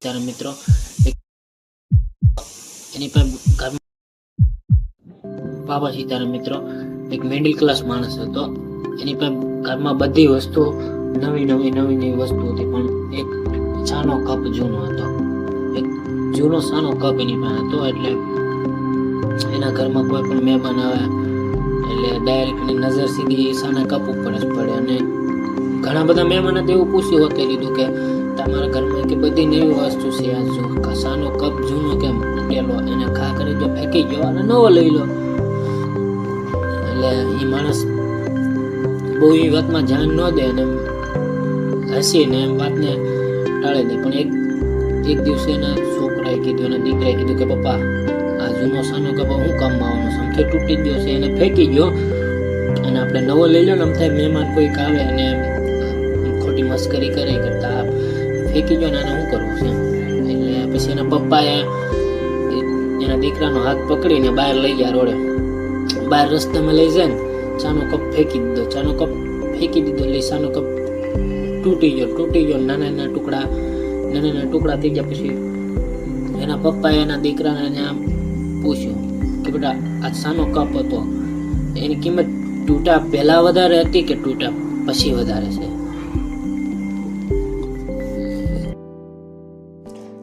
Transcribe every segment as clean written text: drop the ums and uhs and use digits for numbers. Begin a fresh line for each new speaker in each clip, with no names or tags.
ત્યારે મિત્રો એની પાસે ઘરમાં બાબા સીતારામ મિત્રો એક મિડલ ક્લાસ માણસ હતો. એની પાસે ઘરમાં બધી વસ્તુ નવી વસ્તુ હતી, પણ એક સાનો કપ જૂનો હતો. એક જૂનો સાનો કપ એની પાસે હતો. એટલે એના ઘરમાં કોઈ પણ મહેમાન આવે એટલે ડાયરેક્ટ એની નજર સીધી સાના કપ ઉપર જ પડે. અને ઘણા બધા મહેમાન હતા એવું પૂછ્યું હોતે લીધું કે તમારા ઘરમાં કે બધી નવી વસ્તુ છે, આ જો સાનો કપ જૂનો કેમ તૂટેલો, એને ખા કરી જો ફેંકી ગયો અને નવો લઈ લો. એટલે એ માણસ બહુ એ વાતમાં ધ્યાન ન દે અને હસીને એમ વાતને ટાળી દે. પણ એક દિવસે એના છોકરાએ કીધું, એના દીકરાએ કીધું કે પપ્પા આ જૂનો સાનો કપ હું કામમાં આવવાનો, સમથે તૂટી ગયો છે, એને ફેંકી ગયો અને આપણે નવો લઈ લો ને. આમ થાય મહેમાન કોઈક આવે અને ખોટી મસ્કરી કરે કરતા ફેંકી ગયો ને આને શું કરવું છે. એટલે પછી એના પપ્પાએ એના દીકરાનો હાથ પકડીને બહાર લઈ ગયા રોડે. બહાર રસ્તામાં લઈ જાય ને ચાનો કપ ફેંકી દીધો. ચાનો કપ ફેંકી દીધો એટલે ચાનો કપ તૂટી ગયો. નાના ટુકડા થઈ ગયા. પછી એના પપ્પાએ એના દીકરાને આમ પૂછ્યું કે બેટા આ સાનો કપ હતો, એની કિંમત તૂટા પહેલા વધારે હતી કે તૂટા પછી વધારે છે?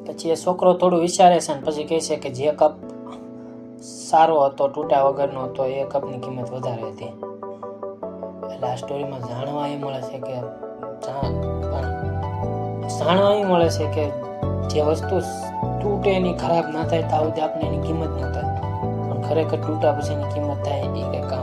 પછી એ છોકરો થોડું વિચારે છે ને પછી કહે છે કે જે કપ સારો હતો, તૂટા વગરનો હતો, એ કપની કિંમત વધારે હતી. એટલે આ સ્ટોરીમાં જાણવા એ મળે છે કે જે વસ્તુ તૂટે એની ખરાબ ના થાય તો આપણે એની કિંમત ન થાય, પણ ખરેખર તૂટા પછી એની કિંમત થાય એ કંઈ કામ